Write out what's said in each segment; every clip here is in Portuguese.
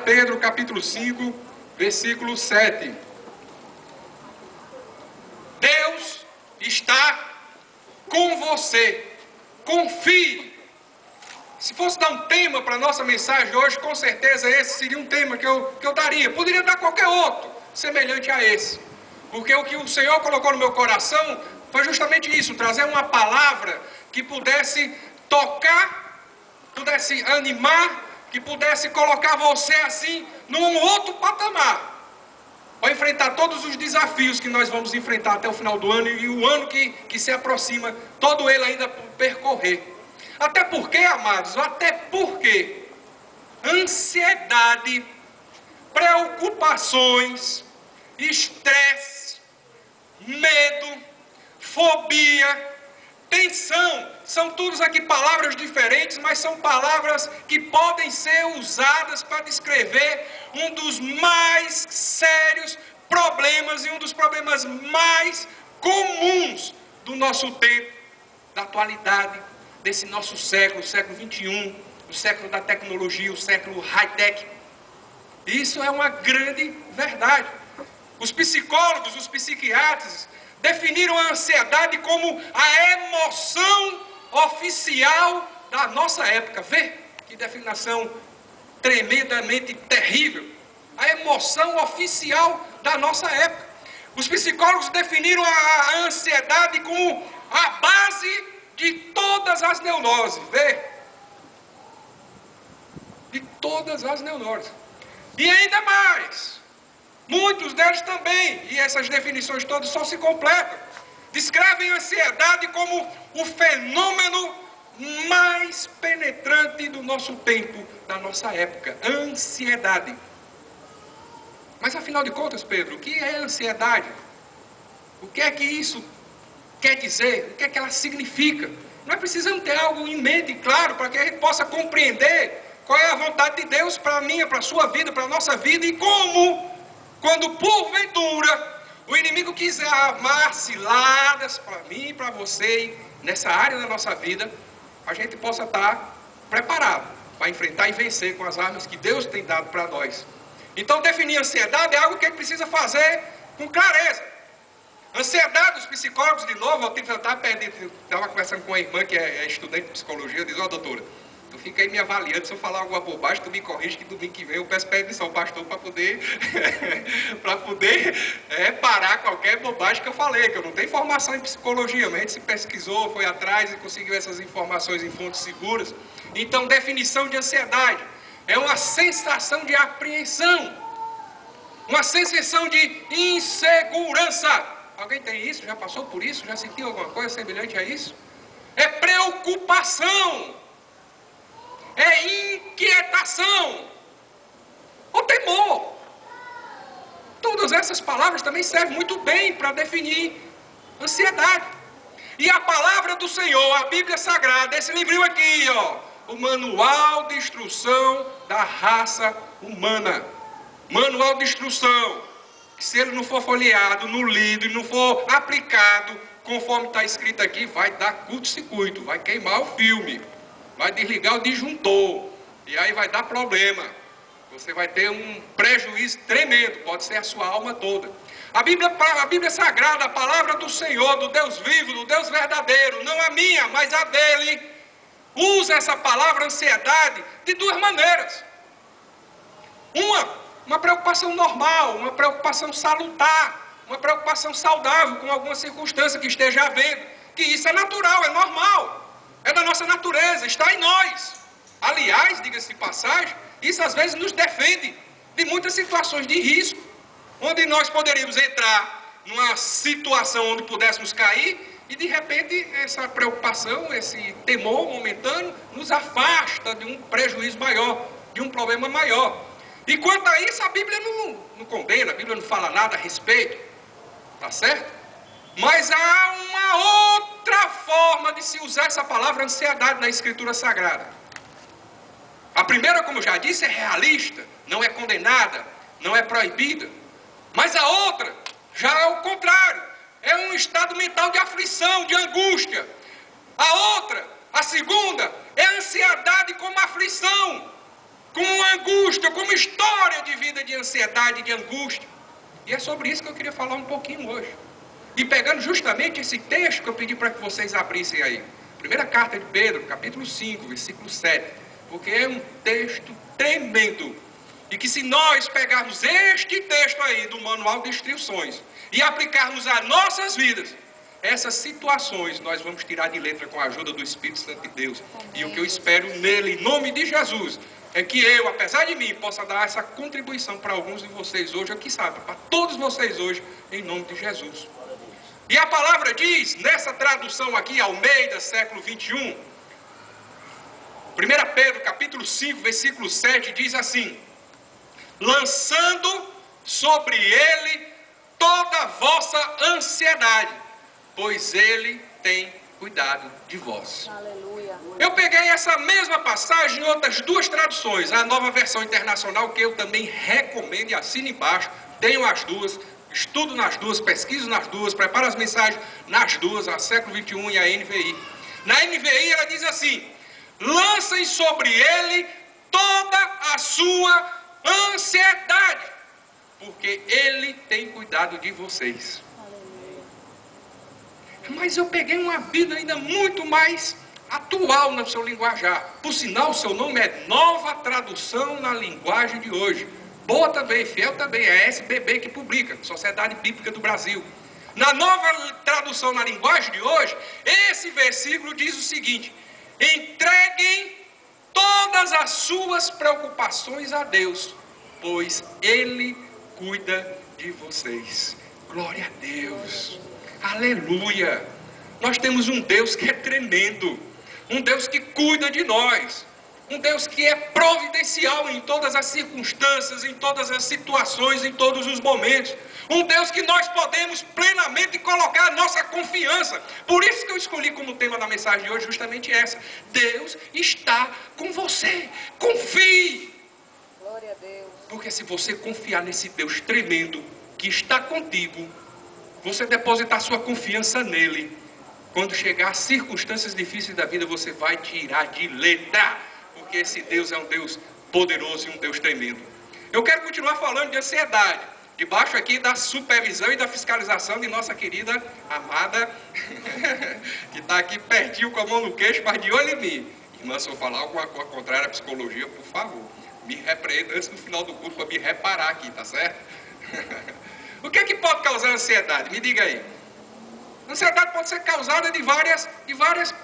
Pedro, capítulo 5, versículo 7. Deus está com você. Confie. Se fosse dar um tema para a nossa mensagem hoje, com certeza esse seria um tema que eu daria. Poderia dar qualquer outro, semelhante a esse. Porque o que o Senhor colocou no meu coração foi justamente isso, trazer uma palavra que pudesse tocar, pudesse animar, que pudesse colocar você assim, num outro patamar. Para enfrentar todos os desafios que nós vamos enfrentar até o final do ano e o ano que se aproxima, todo ele ainda por percorrer. Até porque, amados, até porque ansiedade, preocupações, estresse, medo, fobia, tensão, são todas aqui palavras diferentes, mas são palavras que podem ser usadas para descrever um dos mais sérios problemas e um dos problemas mais comuns do nosso tempo, da atualidade, desse nosso século, o século 21, o século da tecnologia, o século high-tech. Isso é uma grande verdade. Os psicólogos, os psiquiatras definiram a ansiedade como a emoção oficial da nossa época. Vê que definição tremendamente terrível. A emoção oficial da nossa época. Os psicólogos definiram a ansiedade como a base de todas as neuroses. Vê? De todas as neuroses. E ainda mais, muitos deles também, e essas definições todas só se completam, descrevem a ansiedade como o fenômeno mais penetrante do nosso tempo, da nossa época. Ansiedade. Mas afinal de contas, Pedro, o que é ansiedade? O que é que isso quer dizer? O que é que ela significa? Nós precisamos ter algo em mente, claro, para que a gente possa compreender qual é a vontade de Deus para a minha, para a sua vida, para a nossa vida, e como, quando porventura o inimigo quiser armar ciladas para mim e para você, nessa área da nossa vida, a gente possa estar preparado para enfrentar e vencer com as armas que Deus tem dado para nós. Então, definir ansiedade é algo que a gente precisa fazer com clareza. Ansiedade, os psicólogos, de novo, eu estava conversando com uma irmã que é estudante de psicologia, diz: ó, doutora, tu fica aí me avaliando, se eu falar alguma bobagem, tu me corrige, que domingo que vem eu peço permissão ao pastor para poder, parar qualquer bobagem que eu falei, que eu não tenho formação em psicologia, mas a gente se pesquisou, foi atrás e conseguiu essas informações em fontes seguras. Então, definição de ansiedade é uma sensação de apreensão, uma sensação de insegurança. Alguém tem isso? Já passou por isso? Já sentiu alguma coisa semelhante a isso? É preocupação, é inquietação, ou temor. Todas essas palavras também servem muito bem para definir ansiedade. E a palavra do Senhor, a Bíblia Sagrada, esse livrinho aqui, ó, o Manual de Instrução da Raça Humana. Manual de Instrução, que se ele não for folheado, não lido e não for aplicado, conforme está escrito aqui, vai dar curto-circuito, vai queimar o filme, vai desligar o disjuntor, e aí vai dar problema. Você vai ter um prejuízo tremendo, pode ser a sua alma toda. A Bíblia Sagrada, a palavra do Senhor, do Deus vivo, do Deus verdadeiro, não a minha, mas a dele, usa essa palavra ansiedade de duas maneiras. Uma preocupação normal, uma preocupação salutar, uma preocupação saudável com alguma circunstância que esteja havendo, que isso é natural, é normal, é da nossa natureza, está em nós. Aliás, diga-se de passagem, isso às vezes nos defende de muitas situações de risco, onde nós poderíamos entrar numa situação onde pudéssemos cair e de repente essa preocupação, esse temor momentâneo nos afasta de um prejuízo maior, de um problema maior. E quanto a isso, a Bíblia não condena, a Bíblia não fala nada a respeito, tá certo? Mas há uma outra forma de se usar essa palavra ansiedade na Escritura Sagrada. A primeira, como eu já disse, é realista, não é condenada, não é proibida. Mas a outra já é o contrário, é um estado mental de aflição, de angústia. A outra, a segunda, é a ansiedade como aflição, como uma angústia, como história de vida de ansiedade, de angústia. E é sobre isso que eu queria falar um pouquinho hoje. E pegando justamente esse texto que eu pedi para que vocês abrissem aí. Primeira carta de Pedro, capítulo 5, versículo 7. Porque é um texto tremendo. E que se nós pegarmos este texto aí do manual de instruções e aplicarmos a nossas vidas, essas situações nós vamos tirar de letra com a ajuda do Espírito Santo de Deus. E o que eu espero nele, em nome de Jesus, é que eu, apesar de mim, possa dar essa contribuição para alguns de vocês hoje, ou quem sabe, para todos vocês hoje, em nome de Jesus. E a palavra diz, nessa tradução aqui, Almeida, século 21, 1 Pedro, capítulo 5, versículo 7, diz assim: lançando sobre ele toda a vossa ansiedade, pois ele tem cuidado de vós. Aleluia. Eu peguei essa mesma passagem em outras duas traduções, a Nova Versão Internacional, que eu também recomendo e assino embaixo, tenho as duas, estudo nas duas, pesquiso nas duas, preparo as mensagens nas duas, a século 21 e a NVI. Na NVI ela diz assim: lancem sobre ele toda a sua ansiedade, porque ele tem cuidado de vocês. Mas eu peguei uma Bíblia ainda muito mais atual no seu linguajar. Por sinal, o seu nome é Nova Tradução na Linguagem de Hoje. Boa também, fiel também, é a SBB que publica, Sociedade Bíblica do Brasil. Na Nova Tradução na Linguagem de Hoje, esse versículo diz o seguinte: entreguem todas as suas preocupações a Deus, pois Ele cuida de vocês. Glória a Deus. Aleluia. Nós temos um Deus que é tremendo, um Deus que cuida de nós, um Deus que é providencial em todas as circunstâncias, em todas as situações, em todos os momentos. Um Deus que nós podemos plenamente colocar a nossa confiança. Por isso que eu escolhi como tema da mensagem de hoje justamente essa: Deus está com você. Confie. Glória a Deus. Porque se você confiar nesse Deus tremendo que está contigo, você depositar sua confiança nele, quando chegar às circunstâncias difíceis da vida, você vai tirar de letra. Porque esse Deus é um Deus poderoso e um Deus tremendo. Eu quero continuar falando de ansiedade, debaixo aqui da supervisão e da fiscalização de nossa querida amada, que está aqui pertinho com a mão no queixo, mas de olho em mim. Irmã, se eu falar alguma coisa contrária à psicologia, por favor, me repreenda antes do final do curso para me reparar aqui, tá certo? O que é que pode causar ansiedade? Me diga aí. Ansiedade pode ser causada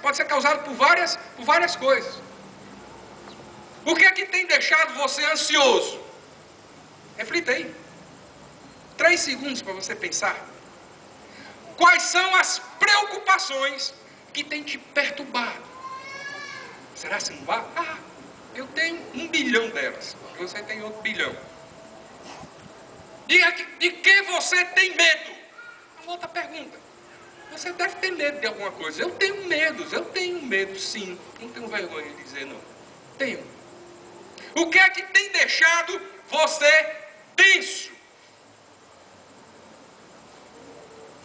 pode ser causada por várias coisas. O que é que tem deixado você ansioso? Reflita aí. 3 segundos para você pensar. Quais são as preocupações que têm te perturbado? Será que não vai? Eu tenho 1 bilhão delas. Você tem outro bilhão. De que você tem medo? Uma outra pergunta. Você deve ter medo de alguma coisa. Eu tenho medo sim. Não tenho vergonha de dizer não. Tenho. O que é que tem deixado você tenso?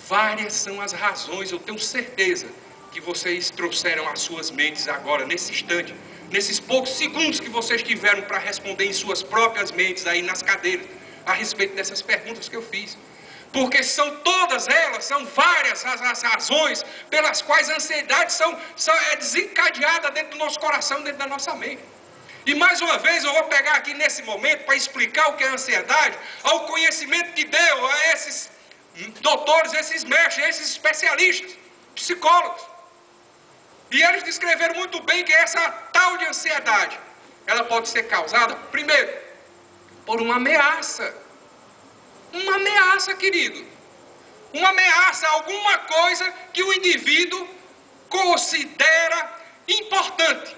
Várias são as razões, eu tenho certeza que vocês trouxeram às suas mentes agora, nesse instante, nesses poucos segundos que vocês tiveram para responder em suas próprias mentes aí nas cadeiras, a respeito dessas perguntas que eu fiz. Porque são várias as razões pelas quais a ansiedade é desencadeada dentro do nosso coração, dentro da nossa mente. E mais uma vez eu vou pegar aqui nesse momento para explicar o que é a ansiedade, ao conhecimento que deu a esses doutores, esses mestres, esses especialistas, psicólogos. E eles descreveram muito bem que essa tal de ansiedade, ela pode ser causada, primeiro, por uma ameaça. Uma ameaça, querido. Uma ameaça, alguma coisa que o indivíduo considera importante.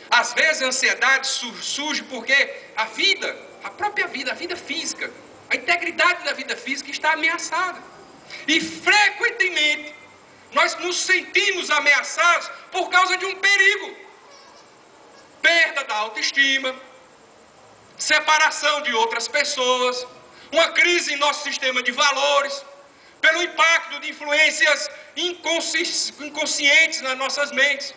Às vezes a ansiedade surge porque a própria vida, a vida física, a integridade da vida física está ameaçada. E frequentemente nós nos sentimos ameaçados por causa de um perigo. Perda da autoestima, separação de outras pessoas, uma crise em nosso sistema de valores, pelo impacto de influências inconscientes nas nossas mentes.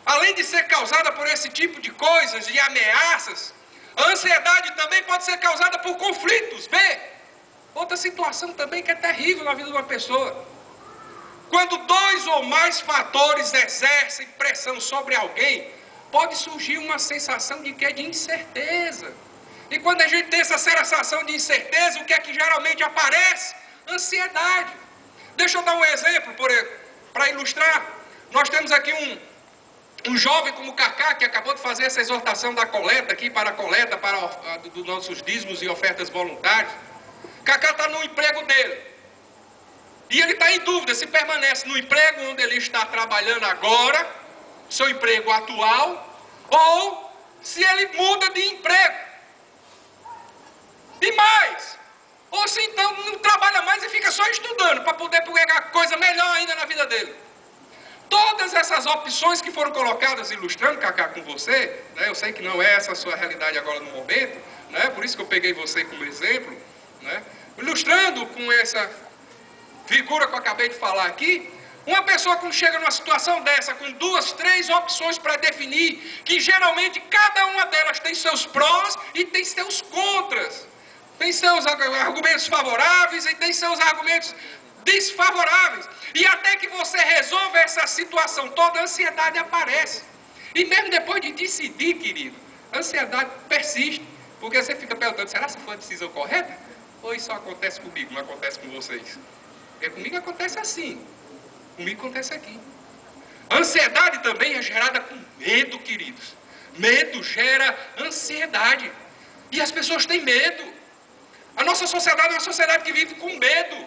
A além de ser causada por esse tipo de coisas, de ameaças, a ansiedade também pode ser causada por conflitos. Vê, outra situação também que é terrível na vida de uma pessoa. Quando dois ou mais fatores exercem pressão sobre alguém, pode surgir uma sensação de quê? De incerteza. E quando a gente tem essa sensação de incerteza, o que é que geralmente aparece? Ansiedade. Deixa eu dar um exemplo para ilustrar. Nós temos aqui um jovem como Cacá, que acabou de fazer essa exortação da coleta aqui, para a coleta dos nossos dízimos e ofertas voluntárias. Cacá está no emprego dele. E ele está em dúvida se permanece no emprego onde ele está trabalhando agora, seu emprego atual, ou se ele muda de emprego. E mais, ou se então não trabalha mais e fica só estudando para poder pegar coisa melhor ainda na vida dele. Todas essas opções que foram colocadas, ilustrando, Cacá, com você, né, eu sei que não é essa a sua realidade agora no momento, né, por isso que eu peguei você como exemplo, né, ilustrando com essa figura que eu acabei de falar aqui, uma pessoa quando chega numa situação dessa, com 2, 3 opções para definir, que geralmente cada uma delas tem seus prós e tem seus contras. Tem seus argumentos favoráveis e tem seus argumentos desfavoráveis. E até que você resolva essa situação toda, a ansiedade aparece. E mesmo depois de decidir, querido, a ansiedade persiste. Porque você fica perguntando, será que foi a decisão correta? Ou isso só acontece comigo, não acontece com vocês? Porque comigo acontece assim. Comigo acontece aqui. A ansiedade também é gerada com medo, queridos. Medo gera ansiedade. E as pessoas têm medo. A nossa sociedade é uma sociedade que vive com medo.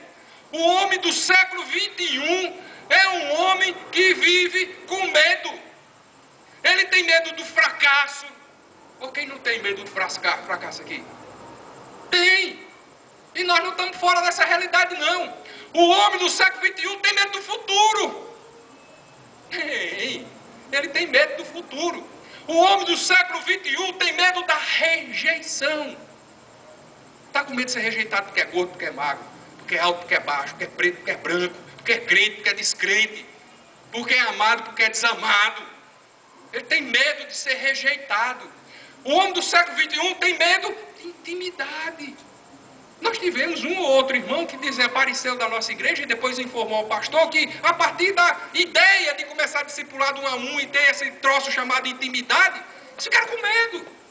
O homem do século XXI é um homem que vive com medo. Ele tem medo do fracasso. Ou quem não tem medo do fracasso aqui? Tem. E nós não estamos fora dessa realidade, não. O homem do século XXI tem medo do futuro. Tem. Ele tem medo do futuro. O homem do século XXI tem medo da rejeição. Está com medo de ser rejeitado porque é gordo, porque é magro, porque é alto, porque é baixo, porque é preto, porque é branco, porque é crente, porque é descrente, porque é amado, porque é desamado. Ele tem medo de ser rejeitado. O homem do século XXI tem medo de intimidade. Nós tivemos um ou outro irmão que desapareceu da nossa igreja e depois informou ao pastor que, a partir da ideia de começar a discipular de 1 a 1 e ter esse troço chamado intimidade, eles ficaram com medo.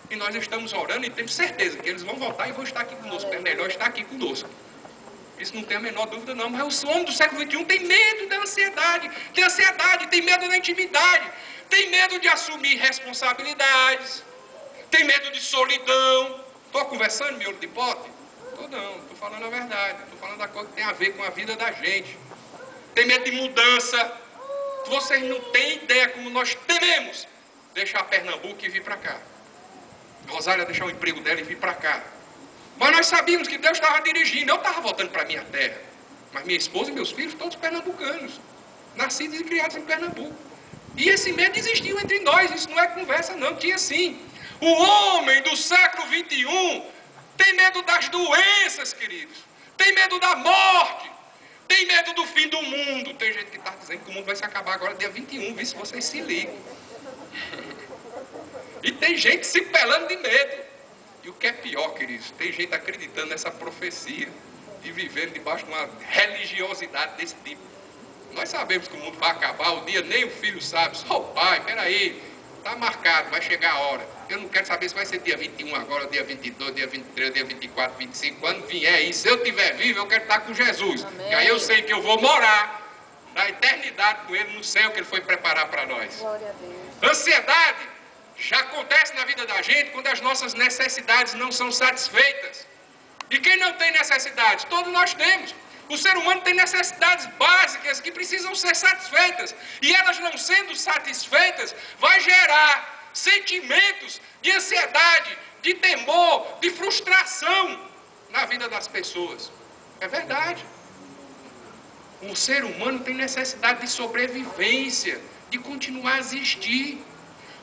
E nós estamos orando e temos certeza que eles vão voltar e vão estar aqui conosco. É melhor estar aqui conosco. Isso não tem a menor dúvida, não. Mas o homem do século XXI tem medo da ansiedade. Tem ansiedade, tem medo da intimidade. Tem medo de assumir responsabilidades. Tem medo de solidão. Estou conversando, miolo de pote? Estou não, estou falando a verdade. Estou falando da coisa que tem a ver com a vida da gente. Tem medo de mudança. Vocês não têm ideia como nós tememos deixar Pernambuco e vir para cá. Rosália deixar o emprego dela e vir para cá. Mas nós sabíamos que Deus estava dirigindo. Eu estava voltando para a minha terra. Mas minha esposa e meus filhos, todos pernambucanos. Nascidos e criados em Pernambuco. E esse medo existiu entre nós. Isso não é conversa, não. Tinha sim. O homem do século XXI tem medo das doenças, queridos. Tem medo da morte. Tem medo do fim do mundo. Tem gente que está dizendo que o mundo vai se acabar agora dia 21. Vê se vocês se ligam. E tem gente se pelando de medo. E o que é pior, queridos, tem gente acreditando nessa profecia e vivendo debaixo de uma religiosidade desse tipo. Nós sabemos que o mundo vai acabar, o dia nem o filho sabe. Só o pai, peraí, está marcado, vai chegar a hora. Eu não quero saber se vai ser dia 21 agora, dia 22, dia 23, dia 24, 25. Quando vier aí, se eu estiver vivo, eu quero estar com Jesus. Amém. E aí eu sei que eu vou morar na eternidade com Ele no céu que Ele foi preparar para nós. Glória a Deus. Ansiedade já acontece na vida da gente quando as nossas necessidades não são satisfeitas. E quem não tem necessidades? Todos nós temos. O ser humano tem necessidades básicas que precisam ser satisfeitas. E elas não sendo satisfeitas, vai gerar sentimentos de ansiedade, de temor, de frustração na vida das pessoas. É verdade. O ser humano tem necessidade de sobrevivência, de continuar a existir.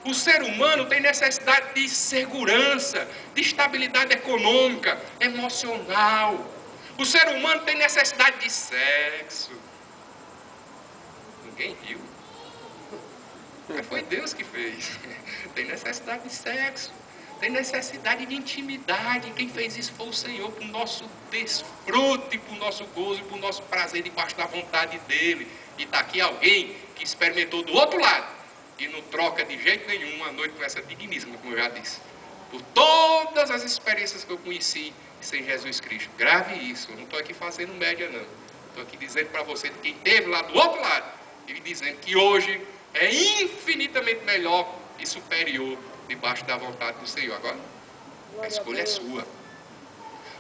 O ser humano tem necessidade de segurança, de estabilidade econômica, emocional. O ser humano tem necessidade de sexo. Ninguém riu. Mas foi Deus que fez. Tem necessidade de sexo. Tem necessidade de intimidade. Quem fez isso foi o Senhor, para o nosso desfrute, para o nosso gozo, para o nosso prazer debaixo da vontade dEle. E está aqui alguém que experimentou do outro lado e não troca de jeito nenhum uma noite com essa digníssima, como eu já disse. Por todas as experiências que eu conheci sem Jesus Cristo. Grave isso, eu não estou aqui fazendo média não. Estou aqui dizendo para você, de quem esteve lá do outro lado, e dizendo que hoje é infinitamente melhor e superior debaixo da vontade do Senhor. Agora, a escolha é sua.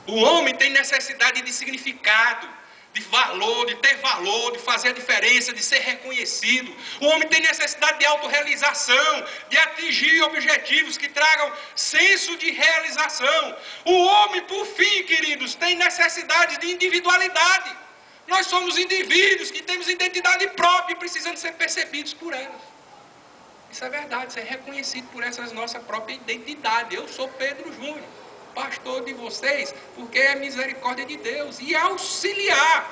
O homem tem necessidade de significado, de valor, de ter valor, de fazer a diferença, de ser reconhecido. O homem tem necessidade de autorrealização, de atingir objetivos que tragam senso de realização. O homem, por fim, queridos, tem necessidade de individualidade. Nós somos indivíduos que temos identidade própria e precisamos ser percebidos por elas. Isso é verdade, ser reconhecido por essa nossa própria identidade. Eu sou Pedro Júnior, pastor de vocês, porque é misericórdia de Deus. E auxiliar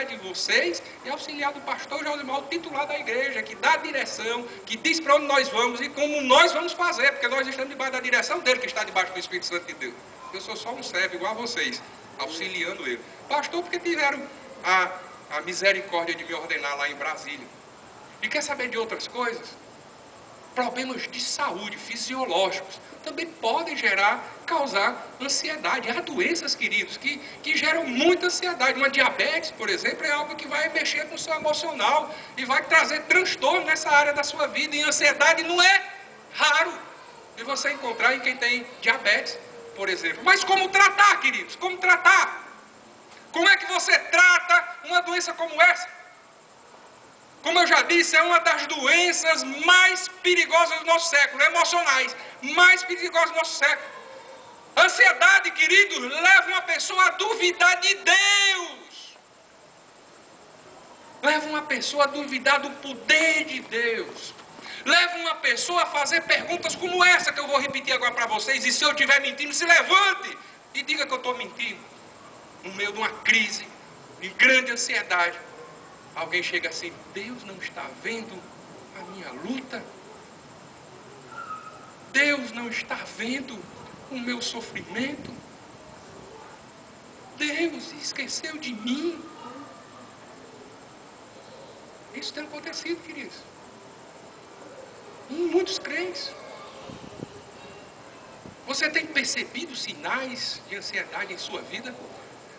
de vocês e auxiliar do pastor Josimar, o titular da igreja, que dá a direção, que diz para onde nós vamos e como nós vamos fazer, porque nós estamos debaixo da direção dele, que está debaixo do Espírito Santo de Deus. Eu sou só um servo igual a vocês, auxiliando ele. Pastor, porque tiveram a misericórdia de me ordenar lá em Brasília. E quer saber de outras coisas? Problemas de saúde fisiológicos também podem causar ansiedade. Há doenças, queridos, que geram muita ansiedade. Uma diabetes, por exemplo, é algo que vai mexer com o seu emocional e vai trazer transtorno nessa área da sua vida. E ansiedade não é raro de você encontrar em quem tem diabetes, por exemplo. Mas como tratar, queridos? Como tratar? Como é que você trata uma doença como essa? Como eu já disse, é uma das doenças mais perigosas do nosso século, emocionais, mais perigosas do nosso século. Ansiedade, queridos, leva uma pessoa a duvidar de Deus. Leva uma pessoa a duvidar do poder de Deus. Leva uma pessoa a fazer perguntas como essa que eu vou repetir agora para vocês. E se eu estiver mentindo, se levante e diga que eu estou mentindo. No meio de uma crise, de grande ansiedade. Alguém chega assim, Deus não está vendo a minha luta? Deus não está vendo o meu sofrimento? Deus esqueceu de mim? Isso tem acontecido, queridos. Em muitos crentes. Você tem percebido sinais de ansiedade em sua vida?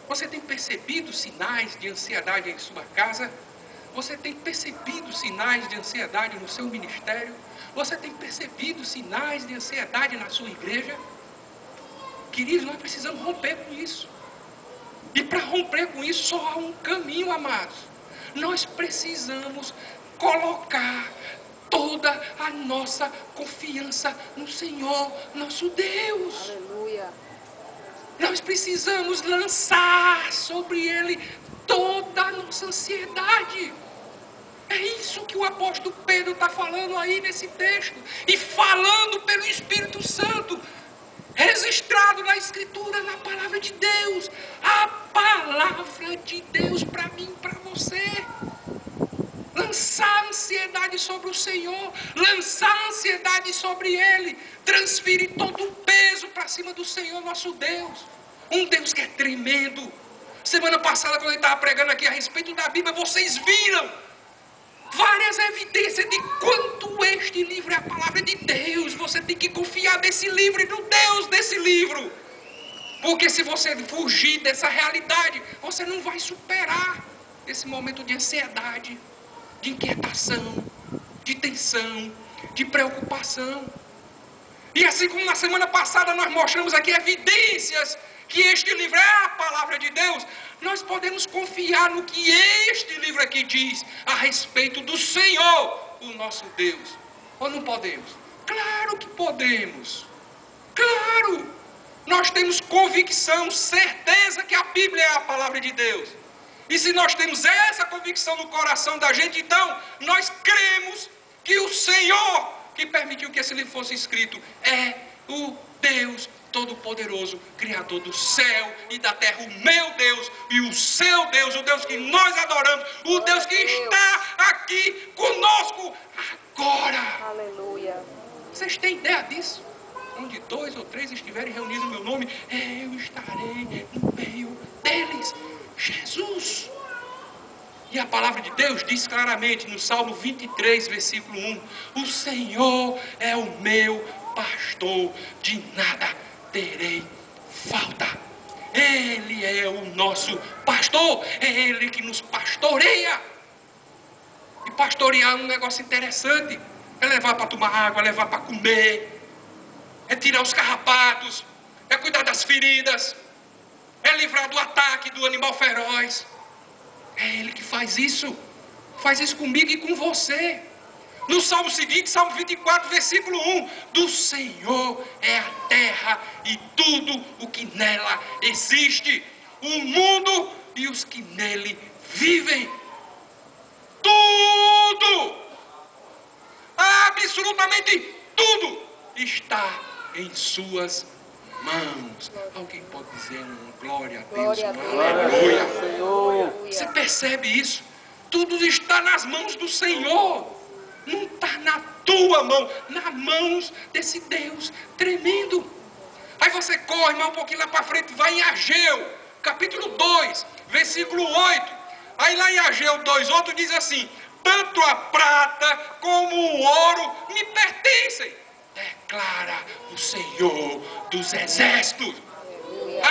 Você tem percebido sinais de ansiedade em sua casa? Você tem percebido sinais de ansiedade no seu ministério? Você tem percebido sinais de ansiedade na sua igreja? Queridos, nós precisamos romper com isso. E para romper com isso só há um caminho, amados. Nós precisamos colocar toda a nossa confiança no Senhor, nosso Deus. Aleluia. Nós precisamos lançar sobre Ele toda a nossa ansiedade. É isso que o apóstolo Pedro está falando aí nesse texto. E falando pelo Espírito Santo, registrado na Escritura, na Palavra de Deus. A Palavra de Deus para mim e para você. Lançar a ansiedade sobre o Senhor, lançar a ansiedade sobre Ele, transferir todo o peso para cima do Senhor nosso Deus. Um Deus que é tremendo. Semana passada, quando eu estava pregando aqui a respeito da Bíblia, vocês viram várias evidências de quanto este livro é a palavra de Deus. Você tem que confiar nesse livro e no Deus desse livro. Porque se você fugir dessa realidade, você não vai superar esse momento de ansiedade, de inquietação, de tensão, de preocupação. E assim como na semana passada nós mostramos aqui evidências que este livro é a palavra de Deus, nós podemos confiar no que este livro aqui diz a respeito do Senhor, o nosso Deus. Ou não podemos? Claro que podemos. Claro! Nós temos convicção, certeza que a Bíblia é a palavra de Deus. E se nós temos essa convicção no coração da gente, então nós cremos que o Senhor que permitiu que esse livro fosse escrito é o Deus Todo-Poderoso, Criador do céu e da terra, o meu Deus e o seu Deus, o Deus que nós adoramos, o Deus que está aqui conosco agora. Aleluia. Vocês têm ideia disso? Onde 2 ou 3 estiverem reunidos no meu nome, eu estarei no meio deles. Jesus. E a palavra de Deus diz claramente no Salmo 23, versículo 1: o Senhor é o meu pastor, de nada terei falta. Ele é o nosso pastor, é Ele que nos pastoreia. E pastorear é um negócio interessante. É levar para tomar água, é levar para comer, é tirar os carrapatos, é cuidar das feridas, é livrar do ataque do animal feroz. É Ele que faz isso comigo e com você. No salmo seguinte, Salmo 24, versículo 1: do Senhor é a terra e tudo o que nela existe, o mundo e os que nele vivem. Tudo, absolutamente tudo está em suas mãos. Alguém pode dizer um glória a Deus, Glória a um Deus. aleluia. Aleluia. Você percebe isso? Tudo está nas mãos do Senhor. Não está na tua mão, nas mãos desse Deus tremendo. Aí você corre mais um pouquinho lá para frente, vai em Ageu, capítulo 2, versículo 8. Aí lá em Ageu 2:8 diz assim: tanto a prata como o ouro me pertencem, declara o Senhor dos exércitos.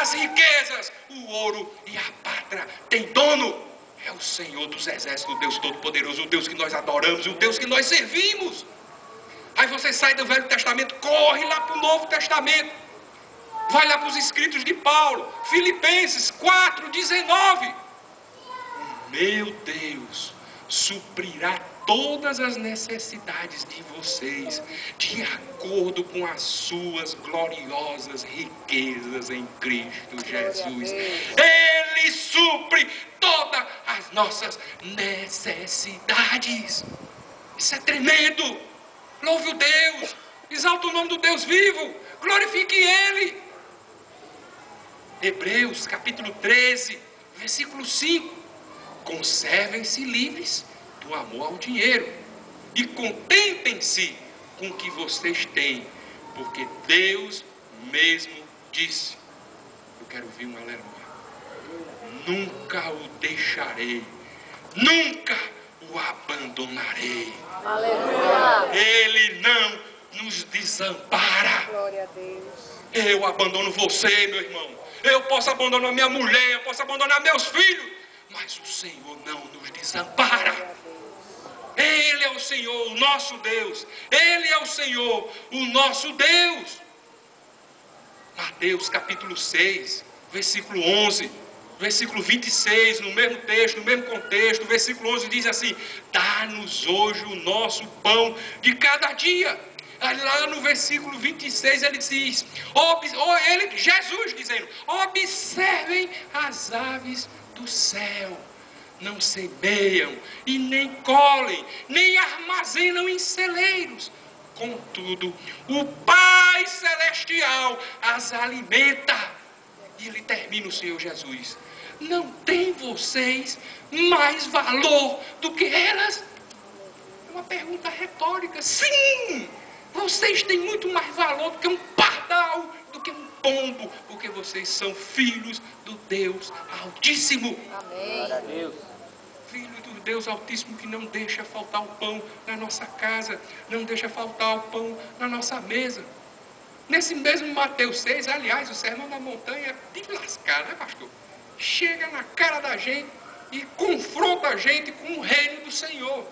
As riquezas, o ouro e a prata tem dono. É o Senhor dos exércitos, o Deus Todo-Poderoso, o Deus que nós adoramos, o Deus que nós servimos. Aí você sai do Velho Testamento, corre lá para o Novo Testamento, vai lá para os escritos de Paulo, Filipenses 4:19. Meu Deus suprirá todas as necessidades de vocês, de acordo com as suas gloriosas riquezas em Cristo Jesus. Ele supre todas as nossas necessidades. Isso é tremendo. Louve o Deus, exalta o nome do Deus vivo, glorifique Ele. Hebreus capítulo 13, versículo 5: conservem-se livres do amor ao dinheiro e contentem-se com o que vocês têm, porque Deus mesmo disse. Eu quero ouvir um aleluia. Nunca o deixarei, nunca o abandonarei. Aleluia. Ele não nos desampara. Glória a Deus. Eu abandono você, meu irmão. Eu posso abandonar minha mulher, eu posso abandonar meus filhos, mas o Senhor não nos desampara. Ele é o Senhor, o nosso Deus. Ele é o Senhor, o nosso Deus. Mateus capítulo 6, versículo 11, versículo 26, no mesmo texto, no mesmo contexto, versículo 11 diz assim: dá-nos hoje o nosso pão de cada dia. Aí lá no versículo 26 ele diz, Jesus dizendo: observem as aves do céu, não semeiam e nem colhem, nem armazenam em celeiros, contudo o Pai Celestial as alimenta. E ele termina, o Senhor Jesus: não tem vocês mais valor do que elas? É uma pergunta retórica. Sim, vocês têm muito mais valor do que um pardal, do que um pombo, porque vocês são filhos do Deus Altíssimo. Amém. Filho do Deus Altíssimo, que não deixa faltar o pão na nossa casa, não deixa faltar o pão na nossa mesa. Nesse mesmo Mateus 6, aliás, o Sermão da Montanha é de lascar, né, pastor? Chega na cara da gente e confronta a gente com o reino do Senhor.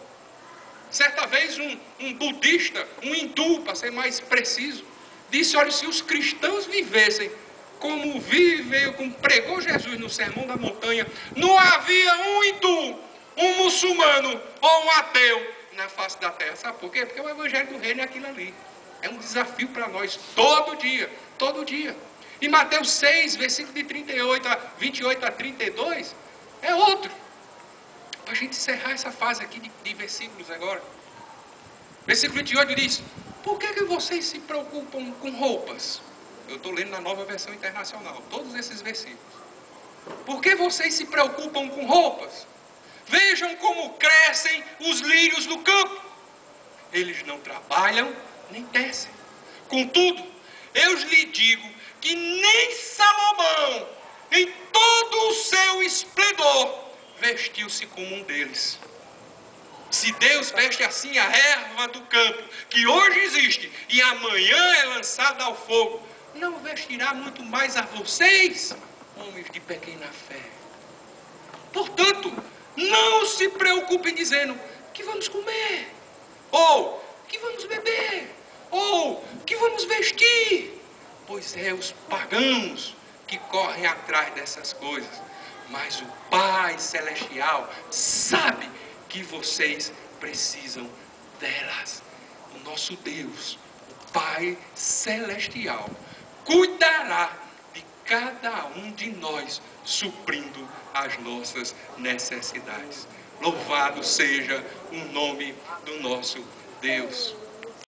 Certa vez um budista, um hindu, para ser mais preciso, disse: olha, se os cristãos vivessem como vive, como pregou Jesus no Sermão da Montanha, não havia um hindu, um muçulmano ou um ateu na face da terra. Sabe por quê? Porque o evangelho do reino é aquilo ali. É um desafio para nós todo dia, todo dia. E Mateus 6, versículo de 28 a 32, é outro. Para a gente encerrar essa fase aqui de versículos agora. Versículo 28 diz: por que vocês se preocupam com roupas? Eu estou lendo na Nova Versão Internacional, todos esses versículos. Por que vocês se preocupam com roupas? Vejam como crescem os lírios do campo. eles não trabalham nem tecem. Contudo, eu lhe digo que nem Salomão, em todo o seu esplendor, vestiu-se como um deles. Se Deus veste assim a erva do campo, que hoje existe e amanhã é lançada ao fogo, não vestirá muito mais a vocês, homens de pequena fé. Portanto, não se preocupem dizendo: que vamos comer? Ou que vamos beber? Ou que vamos vestir? Pois é os pagãos que correm atrás dessas coisas. Mas o Pai Celestial sabe que vocês precisam delas. O nosso Deus, o Pai Celestial, cuidará de cada um de nós, suprindo as nossas necessidades. Louvado seja o nome do nosso Deus.